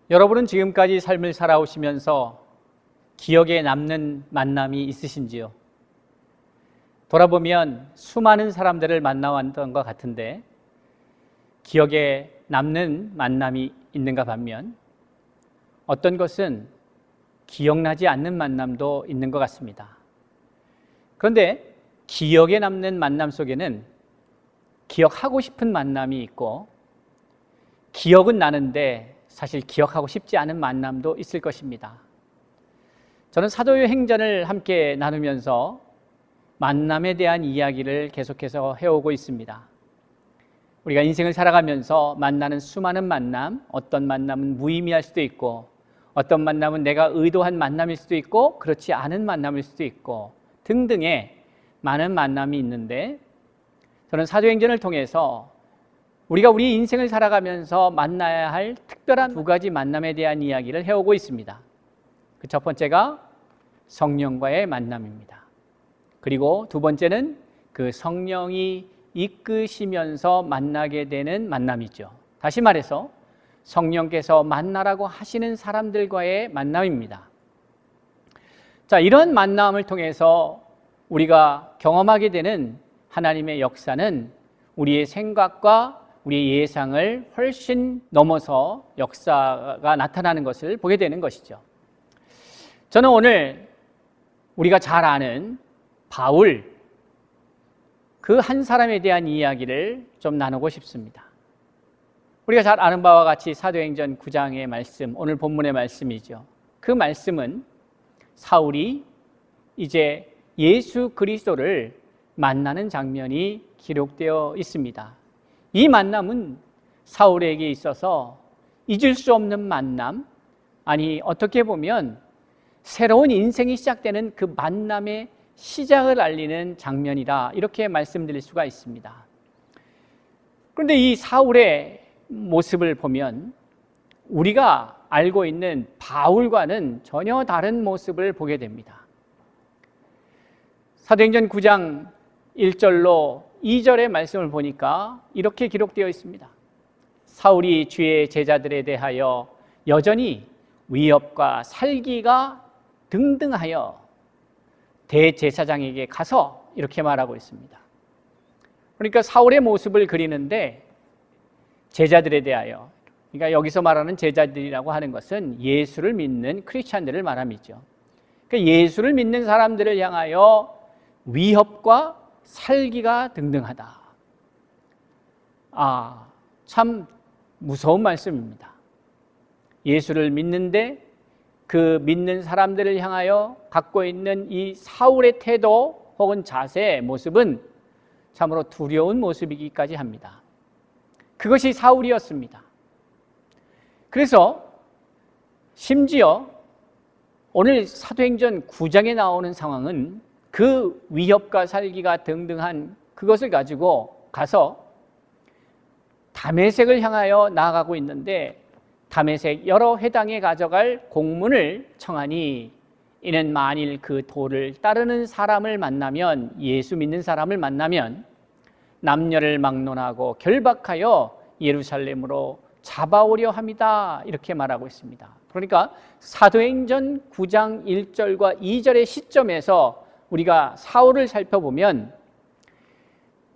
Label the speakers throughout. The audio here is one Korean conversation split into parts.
Speaker 1: 여러분은 지금까지 삶을 살아오시면서 기억에 남는 만남이 있으신지요? 돌아보면 수많은 사람들을 만나왔던 것 같은데 기억에 남는 만남이 있는가 반면 어떤 것은 기억나지 않는 만남도 있는 것 같습니다. 그런데 기억에 남는 만남 속에는 기억하고 싶은 만남이 있고 기억은 나는데 사실 기억하고 싶지 않은 만남도 있을 것입니다. 저는 사도의 행전을 함께 나누면서 만남에 대한 이야기를 계속해서 해오고 있습니다. 우리가 인생을 살아가면서 만나는 수많은 만남, 어떤 만남은 무의미할 수도 있고 어떤 만남은 내가 의도한 만남일 수도 있고 그렇지 않은 만남일 수도 있고 등등의 많은 만남이 있는데 저는 사도행전을 통해서 우리가 우리 인생을 살아가면서 만나야 할 특별한 두 가지 만남에 대한 이야기를 해오고 있습니다. 그 첫 번째가 성령과의 만남입니다. 그리고 두 번째는 그 성령이 이끄시면서 만나게 되는 만남이죠. 다시 말해서 성령께서 만나라고 하시는 사람들과의 만남입니다. 자, 이런 만남을 통해서 우리가 경험하게 되는 하나님의 역사는 우리의 생각과 우리의 예상을 훨씬 넘어서 역사가 나타나는 것을 보게 되는 것이죠. 저는 오늘 우리가 잘 아는 바울, 그 한 사람에 대한 이야기를 좀 나누고 싶습니다. 우리가 잘 아는 바와 같이 사도행전 9장의 말씀, 오늘 본문의 말씀이죠. 그 말씀은 사울이 이제 예수 그리스도를 만나는 장면이 기록되어 있습니다. 이 만남은 사울에게 있어서 잊을 수 없는 만남, 아니 어떻게 보면 새로운 인생이 시작되는 그 만남의 시작을 알리는 장면이다, 이렇게 말씀드릴 수가 있습니다. 그런데 이 사울의 모습을 보면 우리가 알고 있는 바울과는 전혀 다른 모습을 보게 됩니다. 사도행전 9장 1절로 2절의 말씀을 보니까 이렇게 기록되어 있습니다. 사울이 주의 제자들에 대하여 여전히 위협과 살기가 등등하여 대제사장에게 가서 이렇게 말하고 있습니다. 그러니까 사울의 모습을 그리는데 제자들에 대하여, 그러니까 여기서 말하는 제자들이라고 하는 것은 예수를 믿는 크리스찬들을 말함이죠. 그러니까 예수를 믿는 사람들을 향하여 위협과 살기가 등등하다. 참 무서운 말씀입니다. 예수를 믿는데 그 믿는 사람들을 향하여 갖고 있는 이 사울의 태도 혹은 자세, 모습은 참으로 두려운 모습이기까지 합니다. 그것이 사울이었습니다. 그래서 심지어 오늘 사도행전 9장에 나오는 상황은 그 위협과 살기가 등등한 그것을 가지고 가서 다메섹을 향하여 나아가고 있는데 다메섹 여러 회당에 가져갈 공문을 청하니 이는 만일 그 도를 따르는 사람을 만나면, 예수 믿는 사람을 만나면 남녀를 막론하고 결박하여 예루살렘으로 잡아오려 합니다, 이렇게 말하고 있습니다. 그러니까 사도행전 9장 1절과 2절의 시점에서 우리가 사울을 살펴보면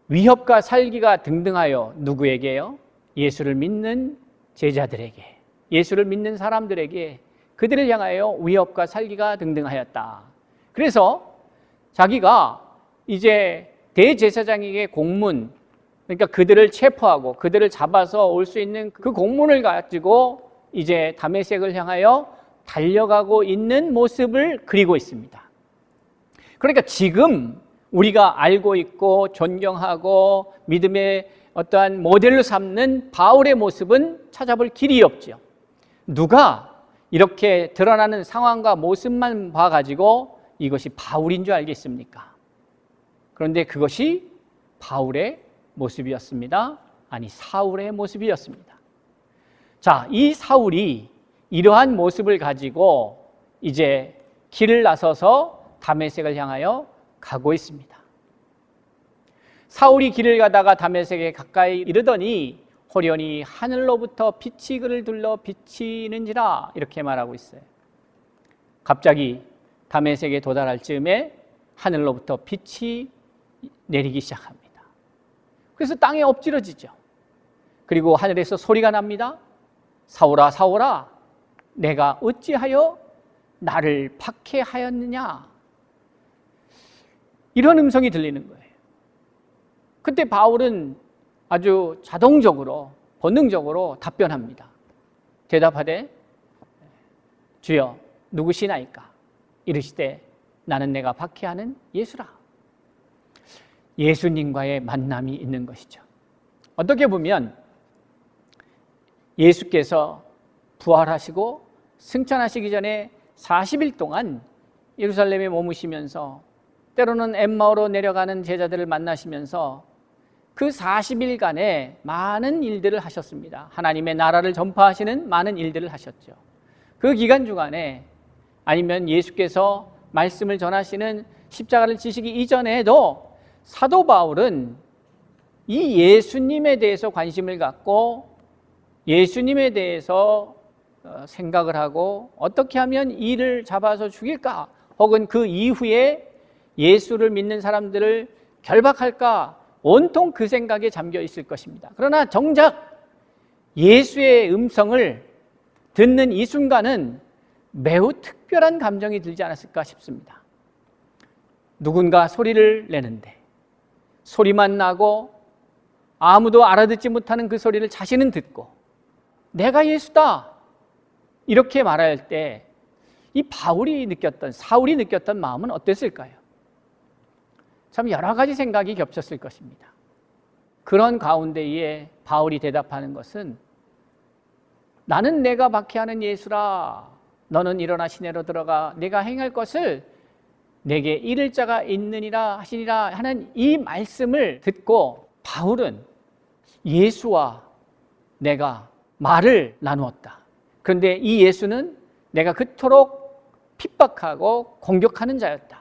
Speaker 1: 위협과 살기가 등등하여 누구에게요? 예수를 믿는 제자들에게, 예수를 믿는 사람들에게 그들을 향하여 위협과 살기가 등등하였다. 그래서 자기가 이제 대제사장에게 공문, 그러니까 그들을 체포하고 그들을 잡아서 올 수 있는 그 공문을 가지고 이제 다메섹을 향하여 달려가고 있는 모습을 그리고 있습니다. 그러니까 지금 우리가 알고 있고 존경하고 믿음의 어떠한 모델로 삼는 바울의 모습은 찾아볼 길이 없죠. 누가 이렇게 드러나는 상황과 모습만 봐가지고 이것이 바울인 줄 알겠습니까? 그런데 그것이 바울의 모습이었습니다. 아니, 사울의 모습이었습니다. 자, 이 사울이 이러한 모습을 가지고 이제 길을 나서서 다메섹을 향하여 가고 있습니다. 사울이 길을 가다가 다메섹에 가까이 이르더니 호련히 하늘로부터 빛이 그를 둘러 비치는지라 이렇게 말하고 있어요. 갑자기 다메섹에 도달할 즈음에 하늘로부터 빛이 내리기 시작합니다. 그래서 땅에 엎드러지죠. 그리고 하늘에서 소리가 납니다. 사울아 사울아 내가 어찌하여 나를 박해하였느냐. 이런 음성이 들리는 거예요. 그때 바울은 아주 자동적으로 본능적으로 답변합니다. 대답하되 주여 누구시나이까? 이르시되 나는 내가 박해하는 예수라. 예수님과의 만남이 있는 것이죠. 어떻게 보면 예수께서 부활하시고 승천하시기 전에 40일 동안 예루살렘에 머무시면서 때로는 엠마오로 내려가는 제자들을 만나시면서 그 40일간에 많은 일들을 하셨습니다. 하나님의 나라를 전파하시는 많은 일들을 하셨죠. 그 기간 중간에 아니면 예수께서 말씀을 전하시는 십자가를 지시기 이전에도 사도 바울은 이 예수님에 대해서 관심을 갖고 예수님에 대해서 생각을 하고 어떻게 하면 이를 잡아서 죽일까 혹은 그 이후에 예수를 믿는 사람들을 결박할까 온통 그 생각에 잠겨 있을 것입니다. 그러나 정작 예수의 음성을 듣는 이 순간은 매우 특별한 감정이 들지 않았을까 싶습니다. 누군가 소리를 내는데 소리만 나고 아무도 알아듣지 못하는 그 소리를 자신은 듣고 내가 예수다 이렇게 말할 때 이 사울이 느꼈던 마음은 어땠을까요? 참 여러 가지 생각이 겹쳤을 것입니다. 그런 가운데에 바울이 대답하는 것은 나는 내가 박해하는 예수라. 너는 일어나 시내로 들어가 내가 행할 것을 내게 이를 자가 있느니라 하시니라 하는 이 말씀을 듣고 바울은 예수와 내가 말을 나누었다. 그런데 이 예수는 내가 그토록 핍박하고 공격하는 자였다.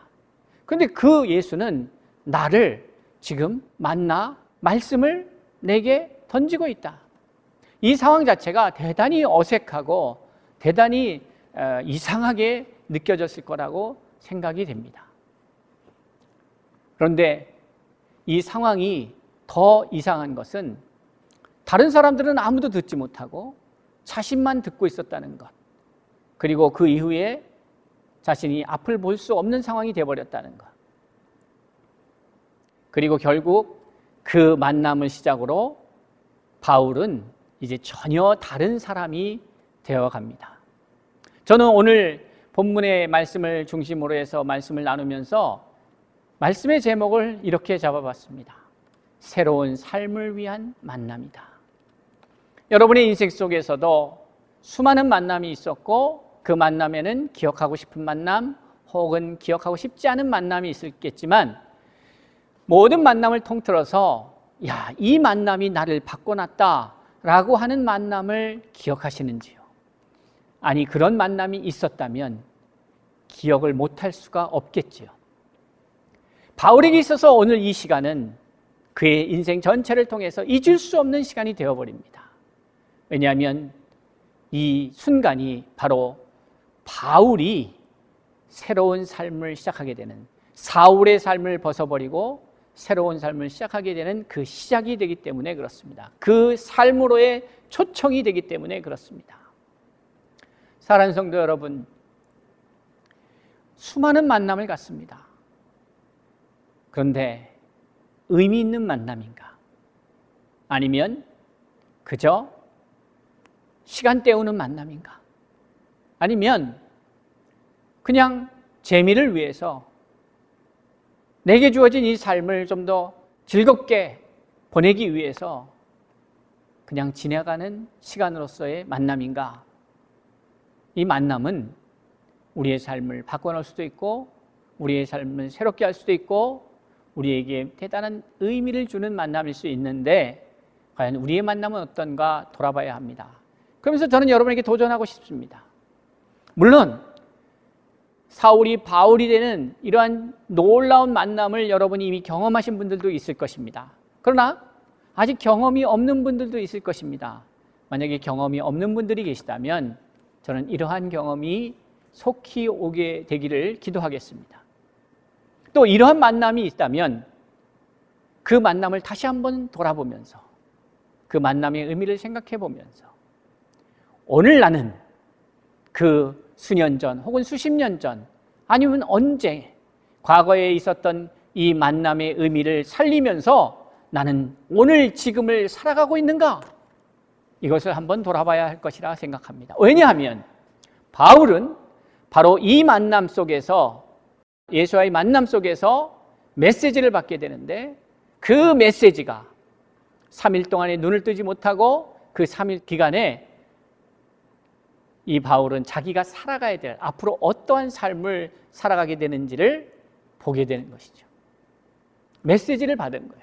Speaker 1: 그런데 그 예수는 나를 지금 만나 말씀을 내게 던지고 있다. 이 상황 자체가 대단히 어색하고 대단히 이상하게 느껴졌을 거라고 생각이 됩니다. 그런데 이 상황이 더 이상한 것은 다른 사람들은 아무도 듣지 못하고 자신만 듣고 있었다는 것, 그리고 그 이후에 자신이 앞을 볼 수 없는 상황이 되어버렸다는 것, 그리고 결국 그 만남을 시작으로 바울은 이제 전혀 다른 사람이 되어갑니다. 저는 오늘 본문의 말씀을 중심으로 해서 말씀을 나누면서 말씀의 제목을 이렇게 잡아봤습니다. 새로운 삶을 위한 만남이다. 여러분의 인생 속에서도 수많은 만남이 있었고 그 만남에는 기억하고 싶은 만남 혹은 기억하고 싶지 않은 만남이 있었겠지만 모든 만남을 통틀어서 이 만남이 나를 바꿔놨다라고 하는 만남을 기억하시는지요? 아니, 그런 만남이 있었다면 기억을 못할 수가 없겠지요. 바울에게 있어서 오늘 이 시간은 그의 인생 전체를 통해서 잊을 수 없는 시간이 되어버립니다. 왜냐하면 이 순간이 바로 바울이 새로운 삶을 시작하게 되는, 사울의 삶을 벗어버리고 새로운 삶을 시작하게 되는 그 시작이 되기 때문에 그렇습니다. 그 삶으로의 초청이 되기 때문에 그렇습니다. 사랑하는 성도 여러분, 수많은 만남을 갖습니다. 그런데 의미 있는 만남인가? 아니면 그저 시간 때우는 만남인가? 아니면 그냥 재미를 위해서 내게 주어진 이 삶을 좀 더 즐겁게 보내기 위해서 그냥 지나가는 시간으로서의 만남인가? 이 만남은 우리의 삶을 바꿔놓을 수도 있고 우리의 삶을 새롭게 할 수도 있고 우리에게 대단한 의미를 주는 만남일 수 있는데 과연 우리의 만남은 어떤가 돌아봐야 합니다. 그러면서 저는 여러분에게 도전하고 싶습니다. 물론 사울이 바울이 되는 이러한 놀라운 만남을 여러분이 이미 경험하신 분들도 있을 것입니다. 그러나 아직 경험이 없는 분들도 있을 것입니다. 만약에 경험이 없는 분들이 계시다면 저는 이러한 경험이 속히 오게 되기를 기도하겠습니다. 또 이러한 만남이 있다면 그 만남을 다시 한번 돌아보면서 그 만남의 의미를 생각해 보면서 오늘 나는 그 수년 전 혹은 수십 년 전 아니면 언제 과거에 있었던 이 만남의 의미를 살리면서 나는 오늘 지금을 살아가고 있는가? 이것을 한번 돌아봐야 할 것이라 생각합니다. 왜냐하면 바울은 바로 이 만남 속에서 예수와의 만남 속에서 메시지를 받게 되는데 그 메시지가 3일 동안에 눈을 뜨지 못하고 그 3일 기간에 이 바울은 자기가 살아가야 될 앞으로 어떠한 삶을 살아가게 되는지를 보게 되는 것이죠. 메시지를 받은 거예요.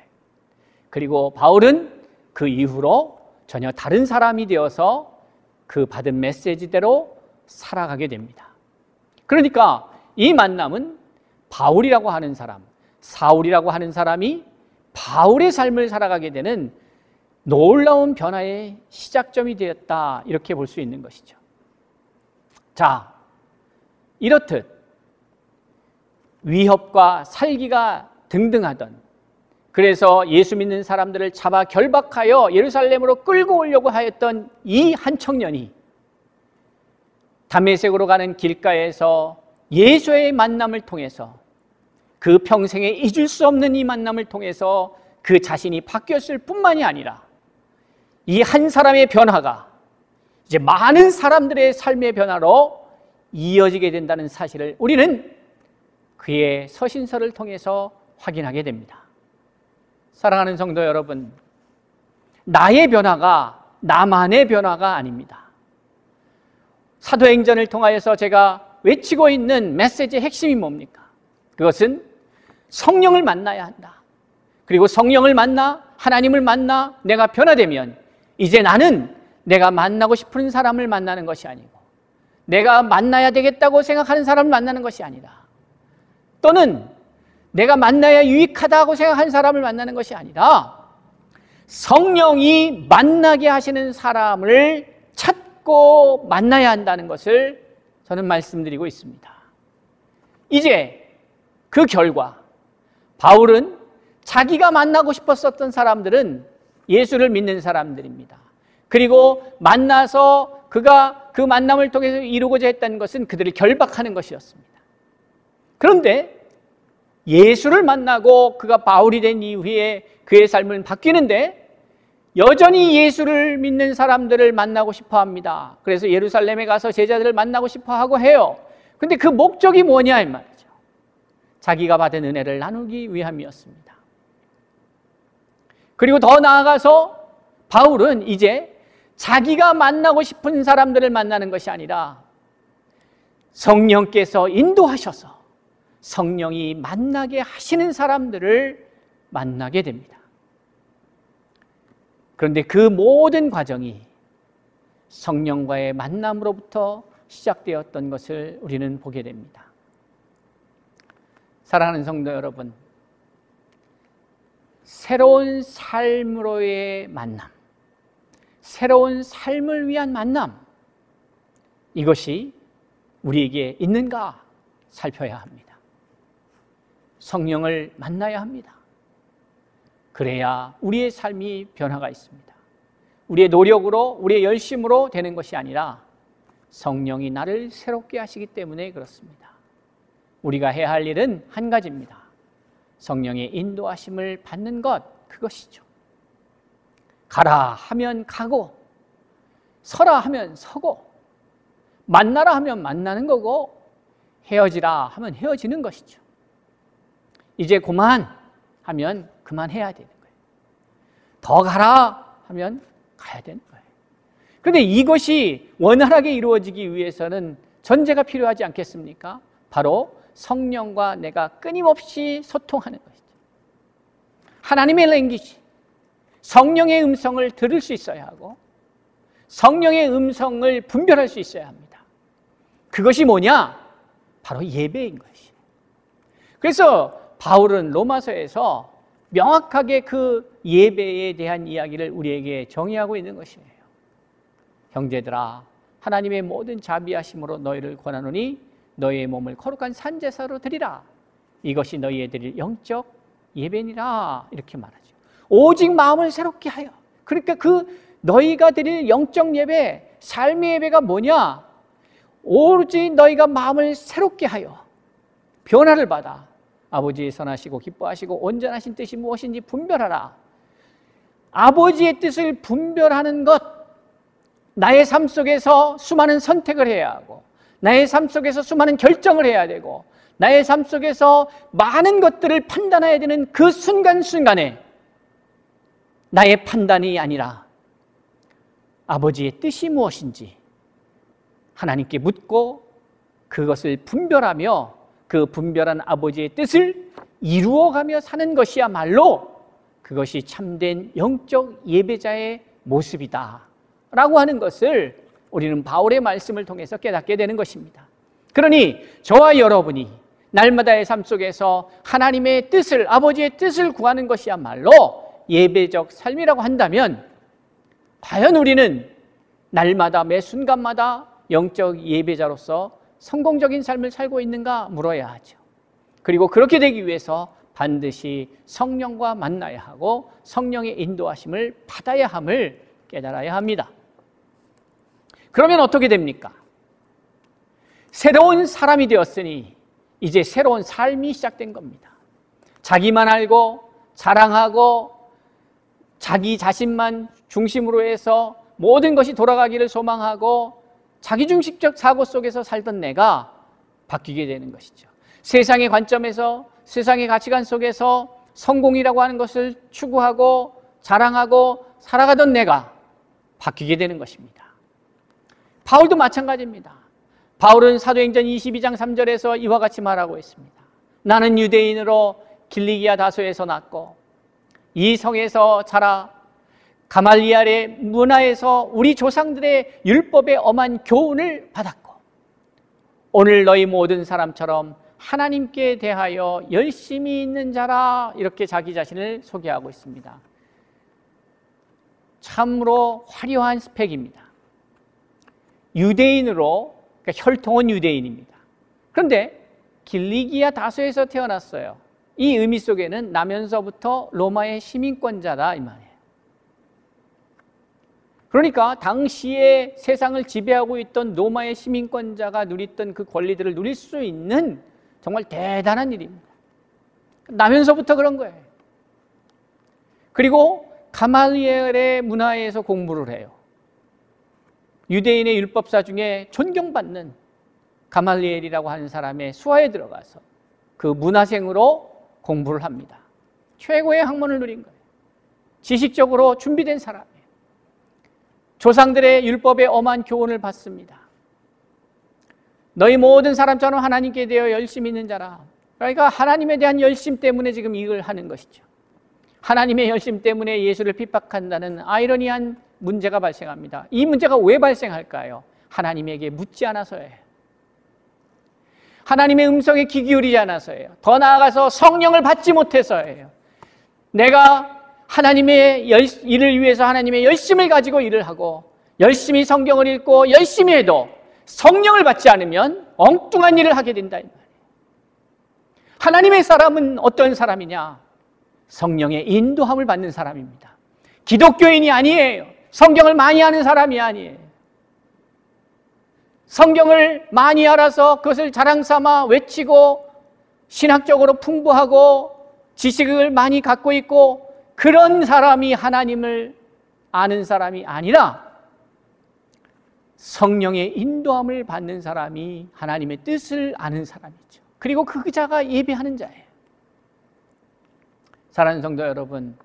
Speaker 1: 그리고 바울은 그 이후로 전혀 다른 사람이 되어서 그 받은 메시지대로 살아가게 됩니다. 그러니까 이 만남은 바울이라고 하는 사람, 사울이라고 하는 사람이 바울의 삶을 살아가게 되는 놀라운 변화의 시작점이 되었다, 이렇게 볼 수 있는 것이죠. 자, 이렇듯 위협과 살기가 등등하던, 그래서 예수 믿는 사람들을 잡아 결박하여 예루살렘으로 끌고 오려고 하였던 이 한 청년이 다메섹으로 가는 길가에서 예수의 만남을 통해서 그 평생에 잊을 수 없는 이 만남을 통해서 그 자신이 바뀌었을 뿐만이 아니라 이 한 사람의 변화가 이제 많은 사람들의 삶의 변화로 이어지게 된다는 사실을 우리는 그의 서신서를 통해서 확인하게 됩니다. 사랑하는 성도 여러분, 나의 변화가 나만의 변화가 아닙니다. 사도행전을 통하여서 제가 외치고 있는 메시지의 핵심이 뭡니까? 그것은 성령을 만나야 한다. 그리고 성령을 만나 하나님을 만나 내가 변화되면 이제 나는 내가 만나고 싶은 사람을 만나는 것이 아니고 내가 만나야 되겠다고 생각하는 사람을 만나는 것이 아니라, 또는 내가 만나야 유익하다고 생각하는 사람을 만나는 것이 아니라 성령이 만나게 하시는 사람을 찾고 만나야 한다는 것을 저는 말씀드리고 있습니다. 이제 그 결과 바울은 자기가 만나고 싶었었던 사람들은 예수를 믿는 사람들입니다. 그리고 만나서 그가 그 만남을 통해서 이루고자 했다는 것은 그들을 결박하는 것이었습니다. 그런데 예수를 만나고 그가 바울이 된 이후에 그의 삶은 바뀌는데 여전히 예수를 믿는 사람들을 만나고 싶어 합니다. 그래서 예루살렘에 가서 제자들을 만나고 싶어 하고 해요. 근데 그 목적이 뭐냐 이 말이죠. 자기가 받은 은혜를 나누기 위함이었습니다. 그리고 더 나아가서 바울은 이제 자기가 만나고 싶은 사람들을 만나는 것이 아니라 성령께서 인도하셔서 성령이 만나게 하시는 사람들을 만나게 됩니다. 그런데 그 모든 과정이 성령과의 만남으로부터 시작되었던 것을 우리는 보게 됩니다. 사랑하는 성도 여러분, 새로운 삶으로의 만남, 새로운 삶을 위한 만남, 이것이 우리에게 있는가 살펴야 합니다. 성령을 만나야 합니다. 그래야 우리의 삶이 변화가 있습니다. 우리의 노력으로, 우리의 열심으로 되는 것이 아니라 성령이 나를 새롭게 하시기 때문에 그렇습니다. 우리가 해야 할 일은 한 가지입니다. 성령의 인도하심을 받는 것, 그것이죠. 가라 하면 가고, 서라 하면 서고, 만나라 하면 만나는 거고, 헤어지라 하면 헤어지는 것이죠. 이제 그만 하면 그만해야 되는 거예요. 더 가라 하면 가야 되는 거예요. 그런데 이것이 원활하게 이루어지기 위해서는 전제가 필요하지 않겠습니까? 바로 성령과 내가 끊임없이 소통하는 것이죠. 하나님의 랭귀지, 성령의 음성을 들을 수 있어야 하고 성령의 음성을 분별할 수 있어야 합니다. 그것이 뭐냐? 바로 예배인 것이에요. 그래서 바울은 로마서에서 명확하게 그 예배에 대한 이야기를 우리에게 정의하고 있는 것이에요. 형제들아, 하나님의 모든 자비하심으로 너희를 권하노니 너희의 몸을 거룩한 산제사로 드리라. 이것이 너희의 드릴 영적 예배니라. 이렇게 말하죠. 오직 마음을 새롭게 하여. 그러니까 그 너희가 드릴 영적 예배, 삶의 예배가 뭐냐? 오로지 너희가 마음을 새롭게 하여 변화를 받아 아버지의 선하시고 기뻐하시고 온전하신 뜻이 무엇인지 분별하라. 아버지의 뜻을 분별하는 것, 나의 삶 속에서 수많은 선택을 해야 하고, 나의 삶 속에서 수많은 결정을 해야 되고, 나의 삶 속에서 많은 것들을 판단해야 되는 그 순간순간에 나의 판단이 아니라 아버지의 뜻이 무엇인지 하나님께 묻고 그것을 분별하며 그 분별한 아버지의 뜻을 이루어가며 사는 것이야말로 그것이 참된 영적 예배자의 모습이다 라고 하는 것을 우리는 바울의 말씀을 통해서 깨닫게 되는 것입니다. 그러니 저와 여러분이 날마다의 삶 속에서 하나님의 뜻을, 아버지의 뜻을 구하는 것이야말로 예배적 삶이라고 한다면 과연 우리는 날마다 매 순간마다 영적 예배자로서 성공적인 삶을 살고 있는가 물어야 하죠. 그리고 그렇게 되기 위해서 반드시 성령과 만나야 하고 성령의 인도하심을 받아야 함을 깨달아야 합니다. 그러면 어떻게 됩니까? 새로운 사람이 되었으니 이제 새로운 삶이 시작된 겁니다. 자기만 알고 자랑하고 자기 자신만 중심으로 해서 모든 것이 돌아가기를 소망하고 자기중심적 사고 속에서 살던 내가 바뀌게 되는 것이죠. 세상의 관점에서, 세상의 가치관 속에서 성공이라고 하는 것을 추구하고 자랑하고 살아가던 내가 바뀌게 되는 것입니다. 바울도 마찬가지입니다. 바울은 사도행전 22장 3절에서 이와 같이 말하고 있습니다. 나는 유대인으로 길리기아 다소에서 났고 이 성에서 자라 가말리엘의 문화에서 우리 조상들의 율법의 엄한 교훈을 받았고 오늘 너희 모든 사람처럼 하나님께 대하여 열심히 있는 자라. 이렇게 자기 자신을 소개하고 있습니다. 참으로 화려한 스펙입니다. 유대인으로, 그러니까 혈통은 유대인입니다. 그런데 길리기아 다소에서 태어났어요. 이 의미 속에는 나면서부터 로마의 시민권자다 이 말이에요. 그러니까 당시에 세상을 지배하고 있던 로마의 시민권자가 누렸던 그 권리들을 누릴 수 있는 정말 대단한 일입니다. 나면서부터 그런 거예요. 그리고 가말리엘의 문화에서 공부를 해요. 유대인의 율법사 중에 존경받는 가말리엘이라고 하는 사람의 수하에 들어가서 그 문화생으로 공부를 합니다. 최고의 학문을 누린 거예요. 지식적으로 준비된 사람이에요. 조상들의 율법의 엄한 교훈을 받습니다. 너희 모든 사람처럼 하나님께 대하여 열심히 있는 자라. 그러니까 하나님에 대한 열심 때문에 지금 이걸 하는 것이죠. 하나님의 열심 때문에 예수를 핍박한다는 아이러니한 문제가 발생합니다. 이 문제가 왜 발생할까요? 하나님에게 묻지 않아서예요. 하나님의 음성에 귀 기울이지 않아서예요. 더 나아가서 성령을 받지 못해서예요. 내가 하나님의 일을 위해서 하나님의 열심을 가지고 일을 하고 열심히 성경을 읽고 열심히 해도 성령을 받지 않으면 엉뚱한 일을 하게 된다 이 말이에요. 하나님의 사람은 어떤 사람이냐? 성령의 인도함을 받는 사람입니다. 기독교인이 아니에요. 성경을 많이 아는 사람이 아니에요. 성경을 많이 알아서 그것을 자랑삼아 외치고 신학적으로 풍부하고 지식을 많이 갖고 있고 그런 사람이 하나님을 아는 사람이 아니라 성령의 인도함을 받는 사람이 하나님의 뜻을 아는 사람이죠. 그리고 그 자가 예배하는 자예요. 사랑하는 성도 여러분,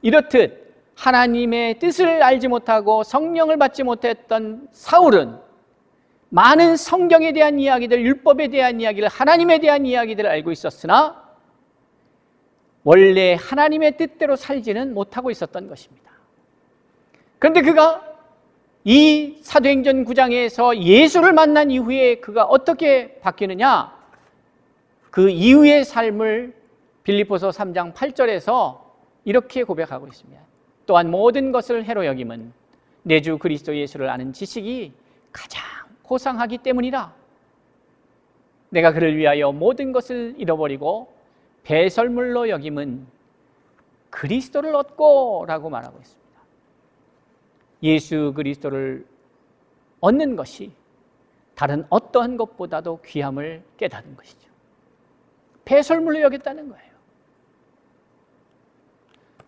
Speaker 1: 이렇듯 하나님의 뜻을 알지 못하고 성령을 받지 못했던 사울은 많은 성경에 대한 이야기들, 율법에 대한 이야기를, 하나님에 대한 이야기들을 알고 있었으나 원래 하나님의 뜻대로 살지는 못하고 있었던 것입니다. 그런데 그가 이 사도행전 9장에서 예수를 만난 이후에 그가 어떻게 바뀌느냐? 그 이후의 삶을 빌립보서 3장 8절에서 이렇게 고백하고 있습니다. 또한 모든 것을 해로 여김은 내 주 그리스도 예수를 아는 지식이 가장 고상하기 때문이라. 내가 그를 위하여 모든 것을 잃어버리고 배설물로 여김은 그리스도를 얻고 라고 말하고 있습니다. 예수 그리스도를 얻는 것이 다른 어떠한 것보다도 귀함을 깨닫는 것이죠. 배설물로 여겼다는 거예요.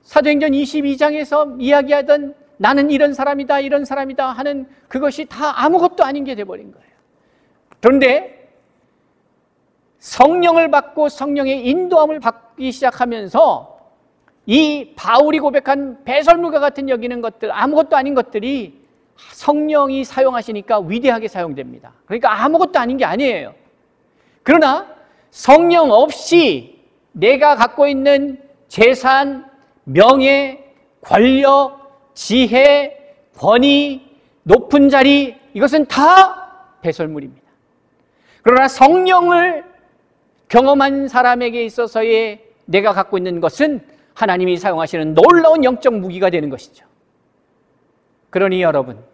Speaker 1: 사도행전 22장에서 이야기하던 나는 이런 사람이다 이런 사람이다 하는 그것이 다 아무것도 아닌 게 돼버린 거예요. 그런데 성령을 받고 성령의 인도함을 받기 시작하면서 이 바울이 고백한 배설물과 같은 여기는 것들, 아무것도 아닌 것들이 성령이 사용하시니까 위대하게 사용됩니다. 그러니까 아무것도 아닌 게 아니에요. 그러나 성령 없이 내가 갖고 있는 재산, 명예, 권력, 지혜, 권위, 높은 자리, 이것은 다 배설물입니다. 그러나 성령을 경험한 사람에게 있어서의 내가 갖고 있는 것은 하나님이 사용하시는 놀라운 영적 무기가 되는 것이죠. 그러니 여러분,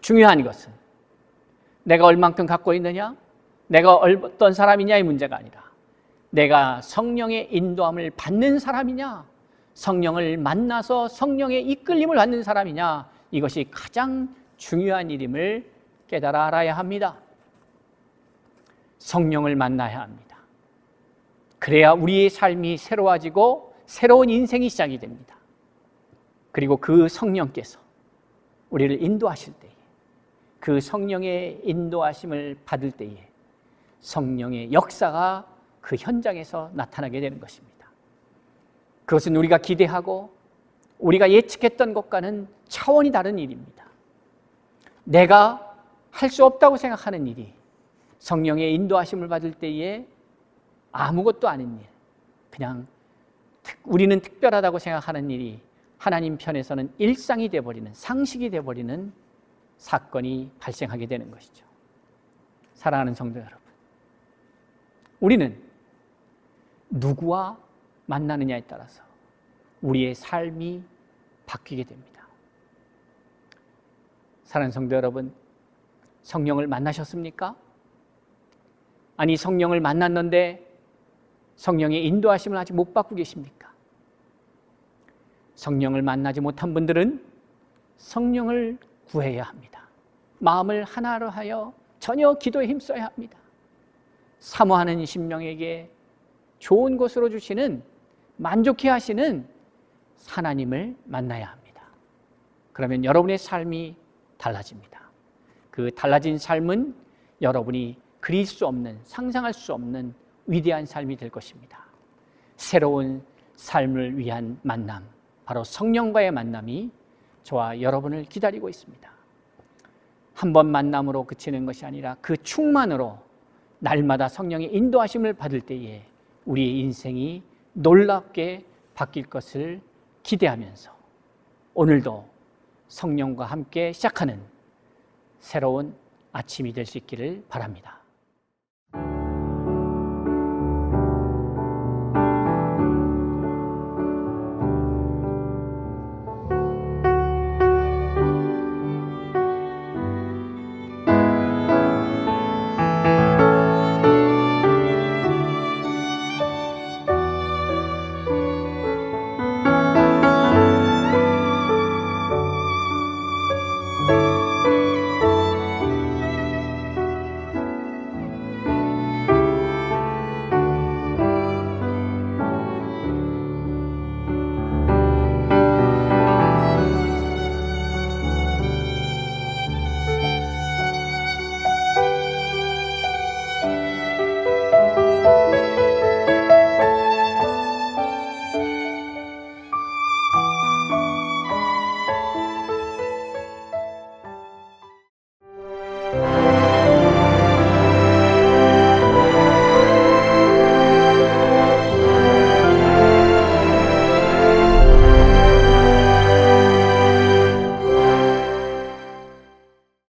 Speaker 1: 중요한 것은 내가 얼만큼 갖고 있느냐, 내가 어떤 사람이냐의 문제가 아니라 내가 성령의 인도함을 받는 사람이냐, 성령을 만나서 성령의 이끌림을 받는 사람이냐, 이것이 가장 중요한 일임을 깨달아 알아야 합니다. 성령을 만나야 합니다. 그래야 우리의 삶이 새로워지고 새로운 인생이 시작이 됩니다. 그리고 그 성령께서 우리를 인도하실 때에, 그 성령의 인도하심을 받을 때에 성령의 역사가 그 현장에서 나타나게 되는 것입니다. 그것은 우리가 기대하고 우리가 예측했던 것과는 차원이 다른 일입니다. 내가 할 수 없다고 생각하는 일이 성령의 인도하심을 받을 때에 아무것도 아닌 일, 그냥 우리는 특별하다고 생각하는 일이 하나님 편에서는 일상이 되어버리는, 상식이 되어버리는 사건이 발생하게 되는 것이죠. 사랑하는 성도 여러분, 우리는 누구와 만나느냐에 따라서 우리의 삶이 바뀌게 됩니다. 사랑하는 성도 여러분, 성령을 만나셨습니까? 아니, 성령을 만났는데 성령의 인도하심을 아직 못 받고 계십니까? 성령을 만나지 못한 분들은 성령을 구해야 합니다. 마음을 하나로 하여 전혀 기도에 힘써야 합니다. 사모하는 심령에게 좋은 것으로 주시는, 만족해 하시는 하나님을 만나야 합니다. 그러면 여러분의 삶이 달라집니다. 그 달라진 삶은 여러분이 그릴 수 없는, 상상할 수 없는 위대한 삶이 될 것입니다. 새로운 삶을 위한 만남, 바로 성령과의 만남이 저와 여러분을 기다리고 있습니다. 한 번 만남으로 그치는 것이 아니라 그 충만으로 날마다 성령의 인도하심을 받을 때에 우리의 인생이 놀랍게 바뀔 것을 기대하면서 오늘도 성령과 함께 시작하는 새로운 아침이 될 수 있기를 바랍니다.